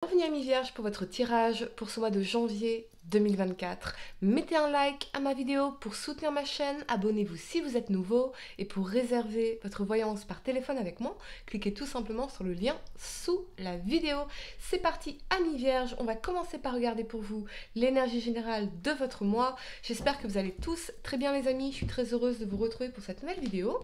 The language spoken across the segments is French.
Bienvenue Amis Vierges pour votre tirage pour ce mois de janvier 2024. Mettez un like à ma vidéo pour soutenir ma chaîne, abonnez-vous si vous êtes nouveau et pour réserver votre voyance par téléphone avec moi, cliquez tout simplement sur le lien sous la vidéo. C'est parti Amis Vierges, on va commencer par regarder pour vous l'énergie générale de votre mois. J'espère que vous allez tous très bien les amis, je suis très heureuse de vous retrouver pour cette nouvelle vidéo.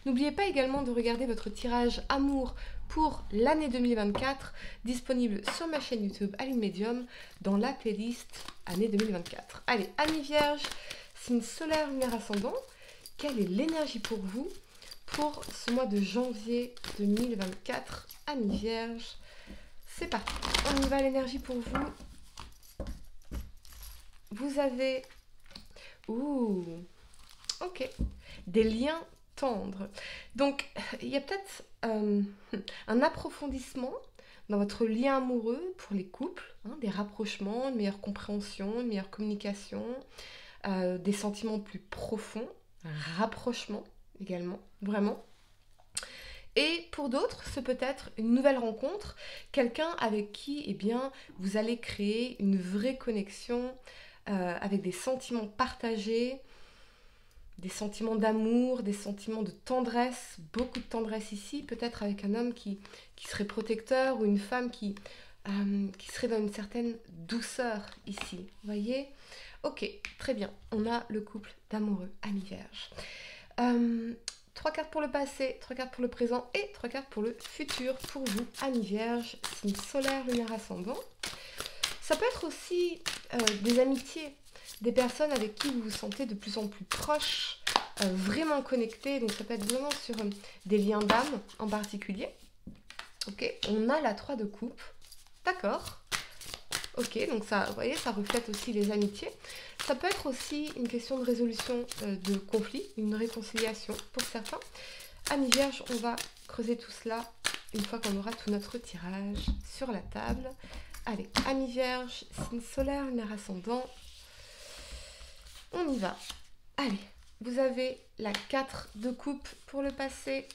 N'oubliez pas également de regarder votre tirage amour pour l'année 2024, disponible sur ma chaîne YouTube Aline Medium dans la playlist année 2024. Allez, Amis Vierges, signe solaire, lunaire ascendant, quelle est l'énergie pour vous pour ce mois de janvier 2024, Amis Vierges? C'est parti, on y va l'énergie pour vous. Vous avez, ok, des liens tendres. Donc, il y a peut-être un approfondissement dans votre lien amoureux pour les couples, hein, des rapprochements, une meilleure compréhension, une meilleure communication, des sentiments plus profonds, un rapprochement également, vraiment. Et pour d'autres, c'est peut-être une nouvelle rencontre, quelqu'un avec qui eh bien, vous allez créer une vraie connexion avec des sentiments partagés, des sentiments d'amour, des sentiments de tendresse, beaucoup de tendresse ici, peut-être avec un homme qui serait protecteur ou une femme qui serait dans une certaine douceur ici, vous voyez? Ok, très bien, on a le couple d'amoureux, Amis Vierges. 3 cartes pour le passé, 3 cartes pour le présent et 3 cartes pour le futur pour vous, Amis Vierges, signe solaire, lunaire ascendant. Ça peut être aussi des amitiés, des personnes avec qui vous vous sentez de plus en plus proches, vraiment connectés. Donc ça peut être vraiment sur des liens d'âme en particulier. Ok, on a la 3 de coupe. D'accord. Ok, donc ça, vous voyez, ça reflète aussi les amitiés. Ça peut être aussi une question de résolution de conflit, une réconciliation pour certains. Amis Vierges, on va creuser tout cela une fois qu'on aura tout notre tirage sur la table. Allez, Amis Vierges, signe solaire, lunaire ascendant. On y va. Allez, vous avez la 4 de coupe pour le passé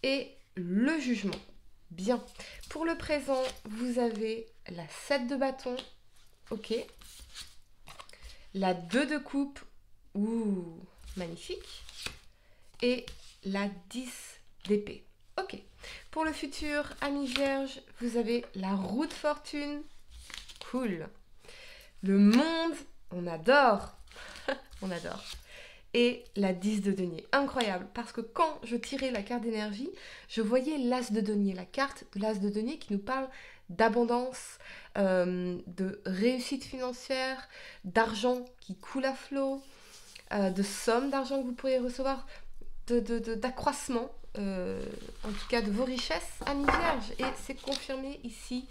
et le jugement. Bien. Pour le présent, vous avez la 7 de bâton. Ok. La 2 de coupe. Ouh, magnifique. Et la 10 d'épée. Ok. Pour le futur, Amis Vierges, vous avez la roue de fortune. Cool. Le monde, on adore. On adore. Et la 10 de denier. Incroyable, parce que quand je tirais la carte d'énergie, je voyais l'as de denier, la carte de l'as de denier qui nous parle d'abondance, de réussite financière, d'argent qui coule à flot, de sommes d'argent que vous pourriez recevoir, d'accroissement, en tout cas de vos richesses, Amis Vierges. Et c'est confirmé ici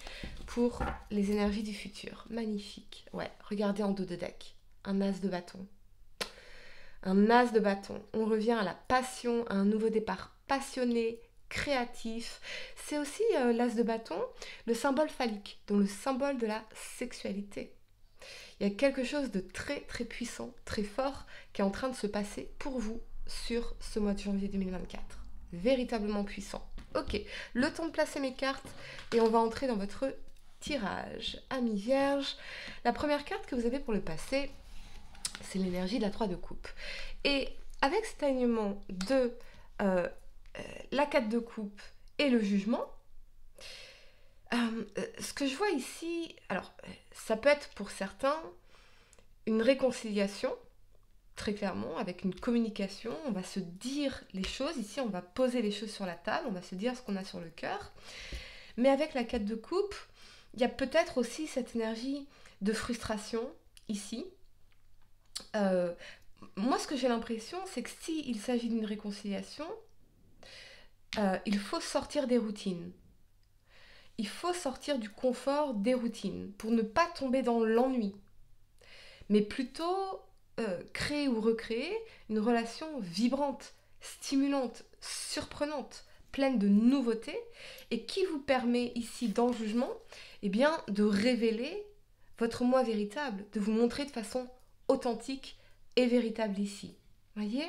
pour les énergies du futur. Magnifique. Ouais, regardez en dos de deck. Un as de bâton. Un as de bâton. On revient à la passion, à un nouveau départ passionné, créatif. C'est aussi l'as de bâton, le symbole phallique, donc le symbole de la sexualité. Il y a quelque chose de très très puissant, très fort qui est en train de se passer pour vous sur ce mois de janvier 2024. Véritablement puissant. Ok, le temps de placer mes cartes et on va entrer dans votre tirage. Amis Vierges, la première carte que vous avez pour le passé, c'est l'énergie de la 3 de coupe. Et avec cet alignement de la 4 de coupe et le jugement, ce que je vois ici, alors ça peut être pour certains une réconciliation, très clairement, avec une communication. On va se dire les choses, ici on va poser les choses sur la table, on va se dire ce qu'on a sur le cœur. Mais avec la 4 de coupe, il y a peut-être aussi cette énergie de frustration ici. Moi, ce que j'ai l'impression, c'est que s'il s'agit d'une réconciliation, il faut sortir des routines. Il faut sortir du confort des routines pour ne pas tomber dans l'ennui, mais plutôt créer ou recréer une relation vibrante, stimulante, surprenante, pleine de nouveautés et qui vous permet ici dans le jugement eh bien, de révéler votre moi véritable, de vous montrer de façon authentique et véritable ici. Voyez,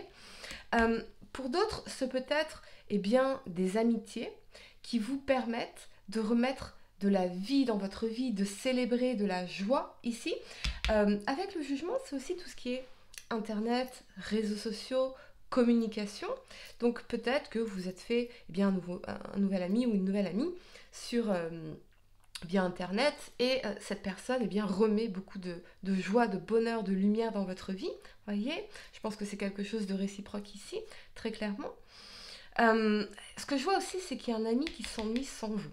pour d'autres, ce peut être eh bien, des amitiés qui vous permettent de remettre de la vie dans votre vie, de célébrer de la joie ici. Avec le jugement, c'est aussi tout ce qui est Internet, réseaux sociaux, communication. Donc peut-être que vous êtes fait un nouvel ami ou une nouvelle amie sur via Internet et cette personne remet beaucoup de joie, de bonheur, de lumière dans votre vie. Voyez, je pense que c'est quelque chose de réciproque ici, très clairement. Ce que je vois aussi, c'est qu'il y a un ami qui s'ennuie sans vous.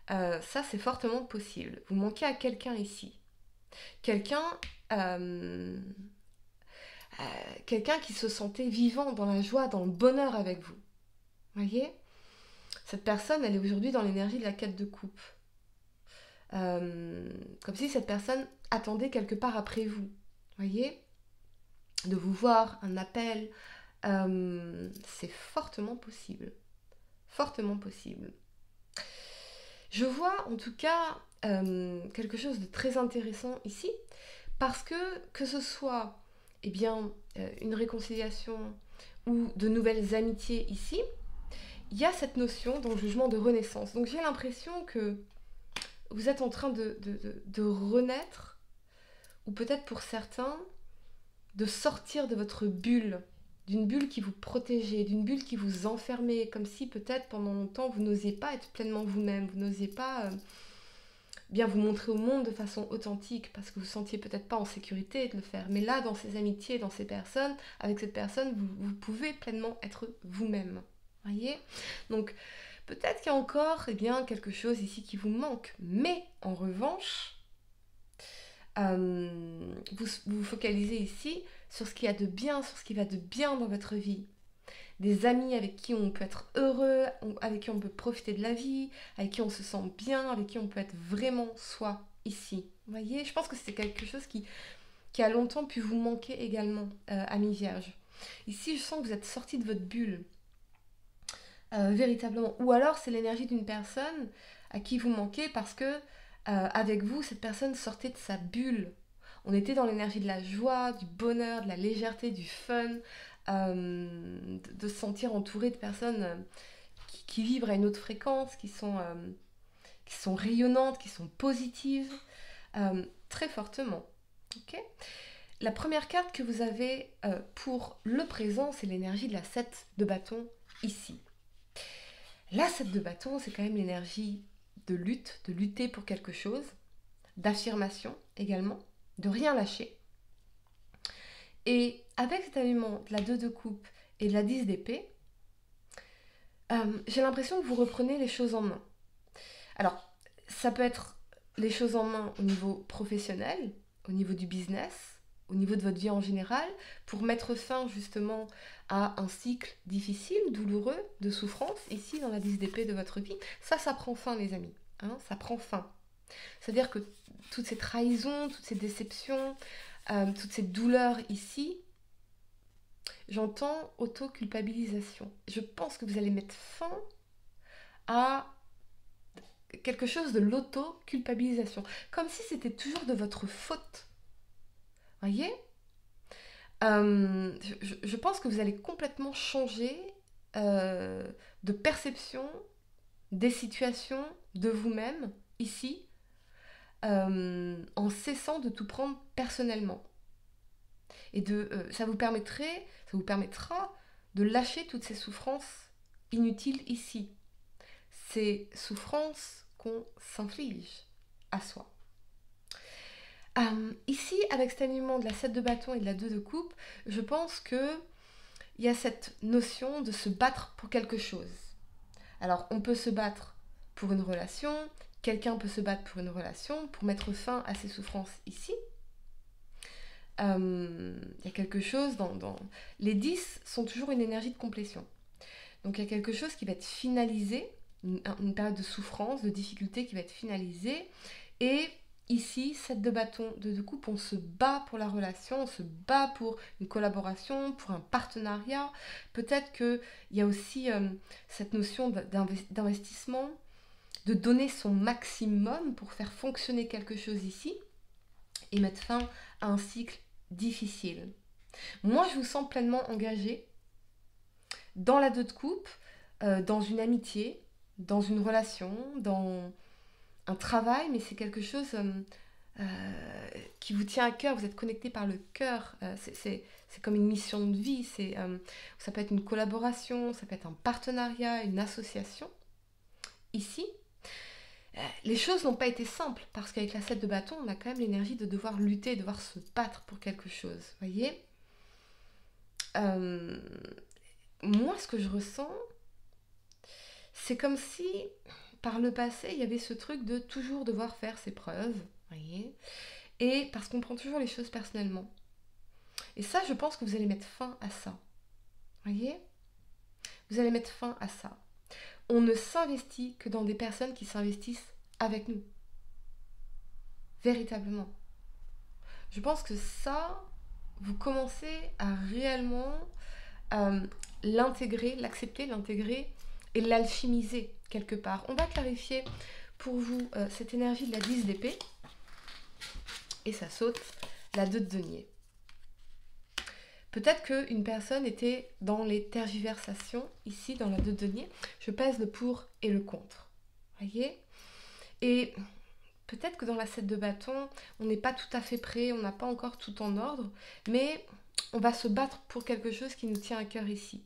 Ça, c'est fortement possible. Vous manquez à quelqu'un ici. Quelqu'un quelqu'un qui se sentait vivant dans la joie, dans le bonheur avec vous. Voyez, cette personne, elle est aujourd'hui dans l'énergie de la quête de coupe. Comme si cette personne attendait quelque part après vous. Voyez, de vous voir, un appel, c'est fortement possible. Fortement possible. Je vois en tout cas quelque chose de très intéressant ici, parce que ce soit une réconciliation ou de nouvelles amitiés ici, il y a cette notion dans le jugement de renaissance. Donc j'ai l'impression que vous êtes en train de renaître, ou peut-être pour certains, de sortir de votre bulle, d'une bulle qui vous protégeait, d'une bulle qui vous enfermait, comme si peut-être pendant longtemps vous n'osiez pas être pleinement vous-même, vous n'osiez pas bien vous montrer au monde de façon authentique, parce que vous ne sentiez peut-être pas en sécurité de le faire. Mais là, dans ces amitiés, dans ces personnes, avec cette personne, vous pouvez pleinement être vous-même. Voyez ? Donc, peut-être qu'il y a encore quelque chose ici qui vous manque. Mais, en revanche, vous vous focalisez ici sur ce qu'il y a de bien, sur ce qui va de bien dans votre vie. Des amis avec qui on peut être heureux, avec qui on peut profiter de la vie, avec qui on se sent bien, avec qui on peut être vraiment soi ici. Vous voyez, je pense que c'est quelque chose qui a longtemps pu vous manquer également, amis vierges. Ici, je sens que vous êtes sorti de votre bulle, véritablement. Ou alors, c'est l'énergie d'une personne à qui vous manquez parce que, avec vous, cette personne sortait de sa bulle. On était dans l'énergie de la joie, du bonheur, de la légèreté, du fun, de se sentir entouré de personnes qui vibrent à une autre fréquence, qui sont rayonnantes, qui sont positives, très fortement. Okay ? La première carte que vous avez pour le présent, c'est l'énergie de la 7 de bâton ici. La 7 de bâton, c'est quand même l'énergie de lutte, de lutter pour quelque chose, d'affirmation également, de rien lâcher. Et avec cet alignement de la 2 de coupe et de la 10 d'épée, j'ai l'impression que vous reprenez les choses en main. Alors, ça peut être les choses en main au niveau professionnel, au niveau du business, au niveau de votre vie en général, pour mettre fin justement à un cycle difficile, douloureux, de souffrance, ici dans la 10 d'épée de votre vie. Ça prend fin les amis, hein, ça prend fin. C'est-à-dire que toutes ces trahisons, toutes ces déceptions, toutes ces douleurs ici, j'entends auto-culpabilisation. Je pense que vous allez mettre fin à quelque chose de l'auto-culpabilisation. Comme si c'était toujours de votre faute. Voyez ? Je pense que vous allez complètement changer de perception des situations, de vous-même, ici, en cessant de tout prendre personnellement. Et ça vous permettra de lâcher toutes ces souffrances inutiles ici. Ces souffrances qu'on s'inflige à soi. Ici, avec cet alignement de la 7 de bâton et de la 2 de coupe, je pense qu'il y a cette notion de se battre pour quelque chose. Alors, on peut se battre pour une relation, quelqu'un peut se battre pour une relation, pour mettre fin à ses souffrances ici. Il y a quelque chose Les 10 sont toujours une énergie de complétion. Donc il y a quelque chose qui va être finalisé, une période de souffrance, de difficulté qui va être finalisée. Et ici, 7 de bâton, 2 de coupe, on se bat pour la relation, on se bat pour une collaboration, pour un partenariat. Peut-être qu'il y a aussi cette notion d'investissement, de donner son maximum pour faire fonctionner quelque chose ici et mettre fin à un cycle difficile. Moi, je vous sens pleinement engagée dans la 2 de coupe, dans une amitié, dans une relation, dans un travail, mais c'est quelque chose qui vous tient à cœur, vous êtes connecté par le cœur, c'est comme une mission de vie, ça peut être une collaboration, ça peut être un partenariat, une association. Ici, les choses n'ont pas été simples, parce qu'avec la 7 de bâton, on a quand même l'énergie de devoir lutter, de devoir se battre pour quelque chose, voyez. Moi, ce que je ressens, c'est comme si, par le passé, il y avait ce truc de toujours devoir faire ses preuves, voyez, et parce qu'on prend toujours les choses personnellement. Et ça, je pense que vous allez mettre fin à ça, voyez. Vous allez mettre fin à ça. On ne s'investit que dans des personnes qui s'investissent avec nous. Véritablement. Je pense que ça, vous commencez à réellement l'intégrer, l'accepter, l'intégrer et l'alchimiser quelque part. On va clarifier pour vous cette énergie de la 10 d'épée. Et ça saute la 2 de denier. Peut-être qu'une personne était dans les tergiversations, ici, dans la 2 de denier. Je pèse le pour et le contre. Voyez? Et peut-être que dans la 7 de bâton, on n'est pas tout à fait prêt, on n'a pas encore tout en ordre, mais on va se battre pour quelque chose qui nous tient à cœur ici.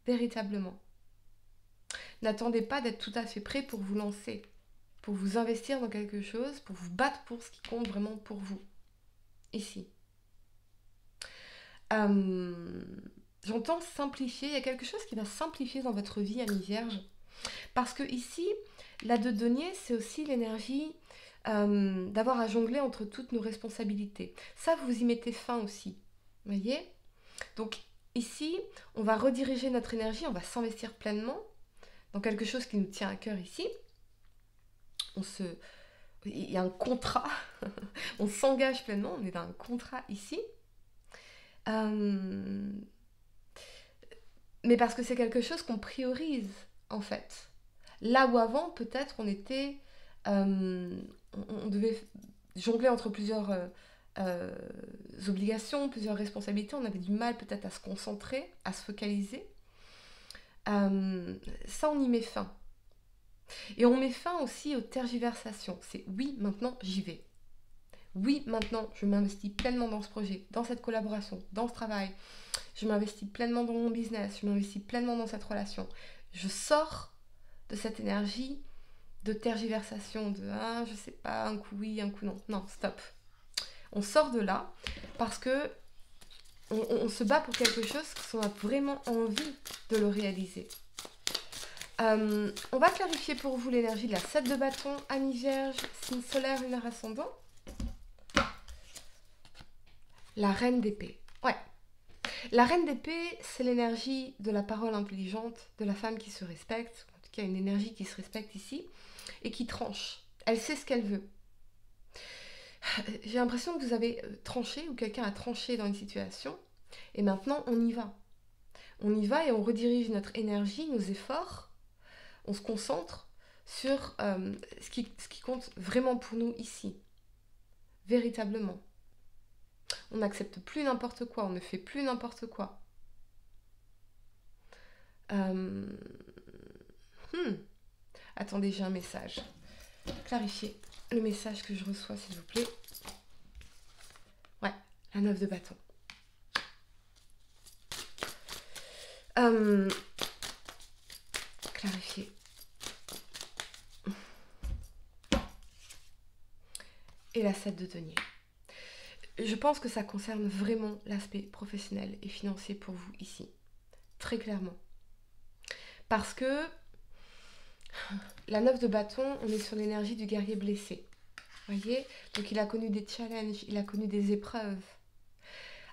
Véritablement. N'attendez pas d'être tout à fait prêt pour vous lancer, pour vous investir dans quelque chose, pour vous battre pour ce qui compte vraiment pour vous. Ici. J'entends simplifier, il y a quelque chose qui va simplifier dans votre vie, Amis Vierge. Parce que ici, la 2 de denier, c'est aussi l'énergie d'avoir à jongler entre toutes nos responsabilités. Ça, vous y mettez fin aussi. Vous voyez? Donc ici, on va rediriger notre énergie, on va s'investir pleinement dans quelque chose qui nous tient à cœur ici. Il y a un contrat, on s'engage pleinement, on est dans un contrat ici. Mais parce que c'est quelque chose qu'on priorise, en fait. Là où avant, peut-être, on devait jongler entre plusieurs obligations, plusieurs responsabilités. On avait du mal peut-être à se concentrer, à se focaliser. Ça, on y met fin. Et on met fin aussi aux tergiversations. C'est oui, maintenant, j'y vais. Oui, maintenant, je m'investis pleinement dans ce projet, dans cette collaboration, dans ce travail. Je m'investis pleinement dans mon business, je m'investis pleinement dans cette relation. Je sors de cette énergie de tergiversation, de « je sais pas, un coup oui, un coup non ». Non, stop. On sort de là parce que on se bat pour quelque chose qu'on a vraiment envie de le réaliser. On va clarifier pour vous l'énergie de la 7 de bâton, Amis Vierge, signe solaire, lunaire ascendant. La reine d'épée. Ouais. La reine d'épée, c'est l'énergie de la parole intelligente, de la femme qui se respecte, en tout cas une énergie qui se respecte ici, et qui tranche. Elle sait ce qu'elle veut. J'ai l'impression que vous avez tranché, ou quelqu'un a tranché dans une situation, et maintenant on y va. On y va et on redirige notre énergie, nos efforts, on se concentre sur ce qui compte vraiment pour nous ici. Véritablement. On n'accepte plus n'importe quoi, on ne fait plus n'importe quoi. Attendez, j'ai un message. Clarifiez le message que je reçois, s'il vous plaît. Ouais, la 9 de bâton. Clarifier. Et la 7 de denier. Je pense que ça concerne vraiment l'aspect professionnel et financier pour vous ici. Très clairement. Parce que la 9 de bâton, on est sur l'énergie du guerrier blessé. Voyez? Donc il a connu des challenges, il a connu des épreuves.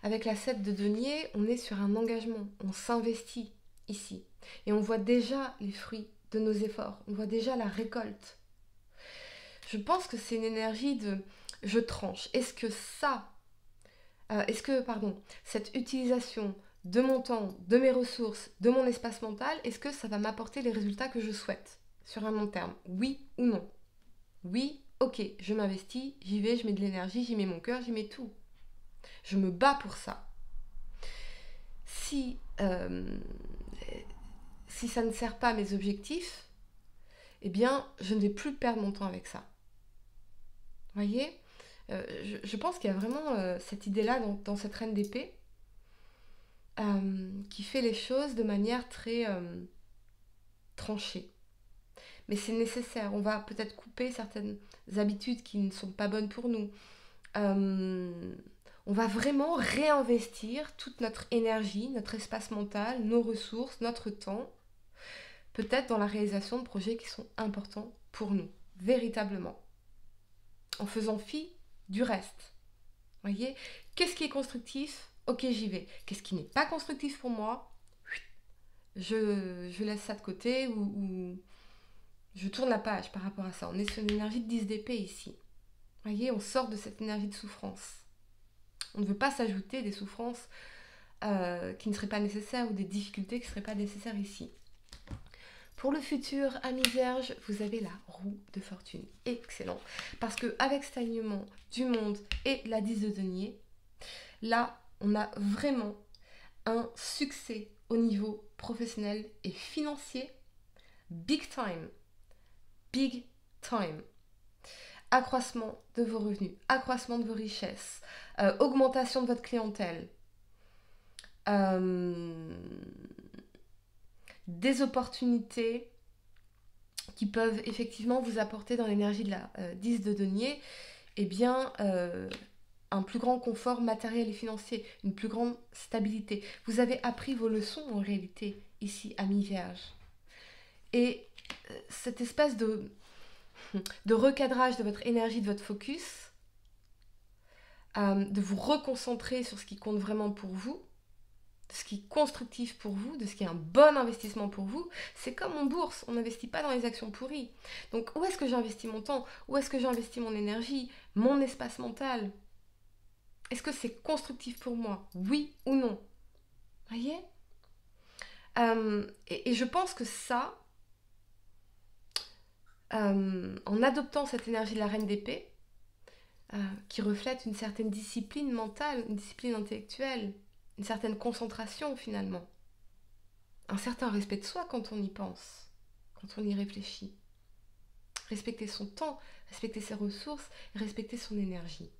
Avec la 7 de denier, on est sur un engagement. On s'investit ici. Et on voit déjà les fruits de nos efforts. On voit déjà la récolte. Je pense que c'est une énergie de « je tranche ». Est-ce que cette utilisation de mon temps, de mes ressources, de mon espace mental, est-ce que ça va m'apporter les résultats que je souhaite sur un long terme? Oui ou non? Oui, ok, je m'investis, j'y vais, je mets de l'énergie, j'y mets mon cœur, j'y mets tout. Je me bats pour ça. Si ça ne sert pas à mes objectifs, eh bien, je ne vais plus perdre mon temps avec ça. Vous voyez? Je pense qu'il y a vraiment cette idée-là dans cette reine d'épée qui fait les choses de manière très tranchée. Mais c'est nécessaire. On va peut-être couper certaines habitudes qui ne sont pas bonnes pour nous. On va vraiment réinvestir toute notre énergie, notre espace mental, nos ressources, notre temps, peut-être dans la réalisation de projets qui sont importants pour nous, véritablement, en faisant fi du reste. Voyez, qu'est-ce qui est constructif? Ok, j'y vais. Qu'est-ce qui n'est pas constructif pour moi? Je laisse ça de côté ou je tourne la page par rapport à ça. On est sur une énergie de 10 d'épée ici. Voyez, on sort de cette énergie de souffrance. On ne veut pas s'ajouter des souffrances qui ne seraient pas nécessaires ou des difficultés qui ne seraient pas nécessaires ici. Pour le futur, amis vierges, vous avez la roue de fortune. Excellent. Parce qu'avec cet alignement du monde et la 10 de denier, là, on a vraiment un succès au niveau professionnel et financier. Big time. Big time. Accroissement de vos revenus, accroissement de vos richesses, augmentation de votre clientèle, des opportunités qui peuvent effectivement vous apporter dans l'énergie de la 10 de denier, eh bien, un plus grand confort matériel et financier, une plus grande stabilité. Vous avez appris vos leçons en réalité ici, amis vierges. Et cette espèce de recadrage de votre énergie, de votre focus, de vous reconcentrer sur ce qui compte vraiment pour vous, de ce qui est constructif pour vous, de ce qui est un bon investissement pour vous. C'est comme en bourse, on n'investit pas dans les actions pourries. Donc où est-ce que j'investis mon temps? Où est-ce que j'investis mon énergie? Mon espace mental? Est-ce que c'est constructif pour moi? Oui ou non? Voyez? Et je pense que ça, en adoptant cette énergie de la reine d'épée, qui reflète une certaine discipline mentale, une discipline intellectuelle, une certaine concentration finalement, un certain respect de soi quand on y pense, quand on y réfléchit. Respecter son temps, respecter ses ressources, respecter son énergie.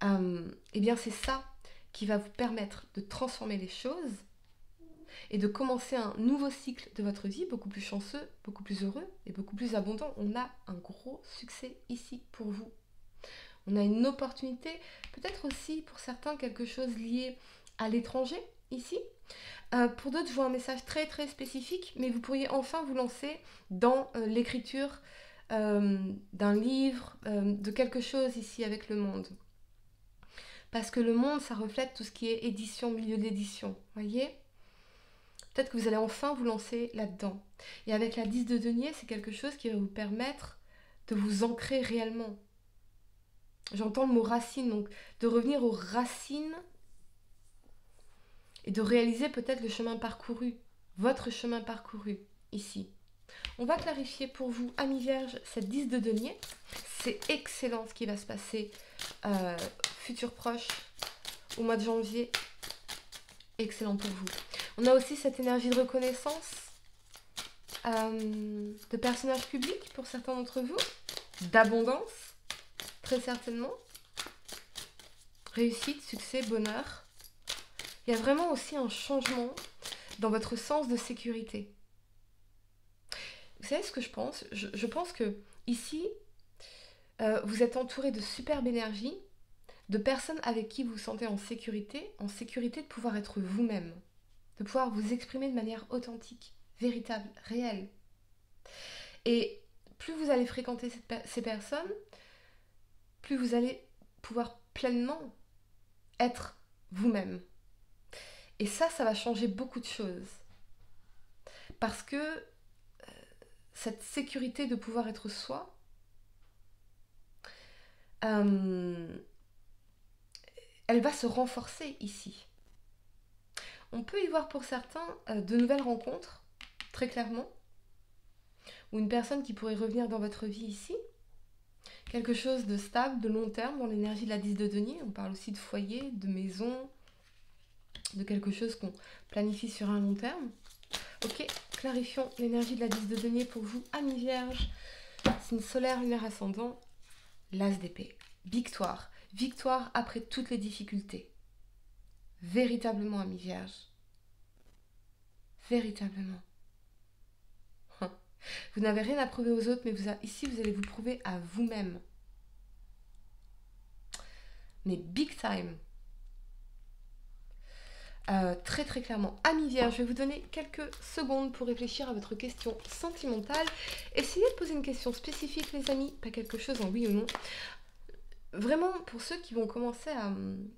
Eh bien c'est ça qui va vous permettre de transformer les choses et de commencer un nouveau cycle de votre vie, beaucoup plus chanceux, beaucoup plus heureux et beaucoup plus abondant. On a un gros succès ici pour vous. On a une opportunité, peut-être aussi pour certains quelque chose lié à l'étranger ici. Pour d'autres, je vois un message très très spécifique, mais vous pourriez enfin vous lancer dans l'écriture d'un livre, de quelque chose ici avec le monde. Parce que le monde, ça reflète tout ce qui est édition, milieu d'édition, voyez ? Peut-être que vous allez enfin vous lancer là-dedans. Et avec la 10 de denier, c'est quelque chose qui va vous permettre de vous ancrer réellement. J'entends le mot racine, donc de revenir aux racines et de réaliser peut-être le chemin parcouru, votre chemin parcouru ici. On va clarifier pour vous, amis vierges, cette 10 de denier. C'est excellent ce qui va se passer futur proche, au mois de janvier. Excellent pour vous. On a aussi cette énergie de reconnaissance de personnages publics pour certains d'entre vous, d'abondance, très certainement, réussite, succès, bonheur. Il y a vraiment aussi un changement dans votre sens de sécurité. Vous savez ce que je pense? Je pense que ici, vous êtes entouré de superbe énergie, de personnes avec qui vous vous sentez en sécurité de pouvoir être vous-même, de pouvoir vous exprimer de manière authentique, véritable, réelle. Et plus vous allez fréquenter ces personnes, plus vous allez pouvoir pleinement être vous-même. Et ça va changer beaucoup de choses. Parce que cette sécurité de pouvoir être soi, elle va se renforcer ici. On peut y voir pour certains de nouvelles rencontres, très clairement, ou une personne qui pourrait revenir dans votre vie ici, quelque chose de stable, de long terme, dans l'énergie de la 10 de denier. On parle aussi de foyer, de maison, de quelque chose qu'on planifie sur un long terme. Ok, clarifions l'énergie de la 10 de denier pour vous, amis vierges. Signe solaire, lunaire ascendant, l'as d'épée. Victoire. Victoire après toutes les difficultés. Véritablement, amis vierges. Véritablement. Vous n'avez rien à prouver aux autres, mais ici, vous allez vous prouver à vous-même. Mais big time. Très très clairement. Amis vierges, je vais vous donner quelques secondes pour réfléchir à votre question sentimentale. Essayez de poser une question spécifique, les amis, pas quelque chose en oui ou non. Vraiment, pour ceux qui vont commencer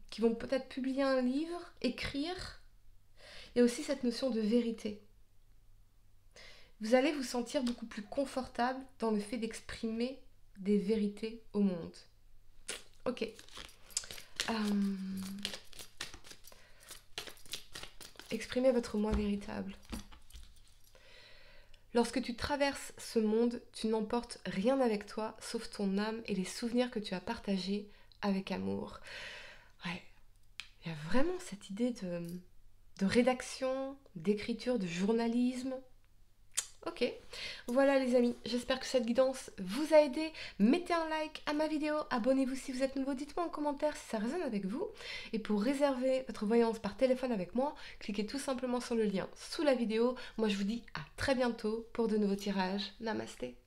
qui vont peut-être publier un livre, écrire, il y a aussi cette notion de vérité. Vous allez vous sentir beaucoup plus confortable dans le fait d'exprimer des vérités au monde. Ok. Exprimez votre moi véritable. Lorsque tu traverses ce monde, tu n'emportes rien avec toi, sauf ton âme et les souvenirs que tu as partagés avec amour. Ouais, il y a vraiment cette idée de rédaction, d'écriture, de journalisme. Ok, voilà les amis, j'espère que cette guidance vous a aidé. Mettez un like à ma vidéo, abonnez-vous si vous êtes nouveau, dites-moi en commentaire si ça résonne avec vous. Et pour réserver votre voyance par téléphone avec moi, cliquez tout simplement sur le lien sous la vidéo. Moi je vous dis à très bientôt pour de nouveaux tirages. Namasté.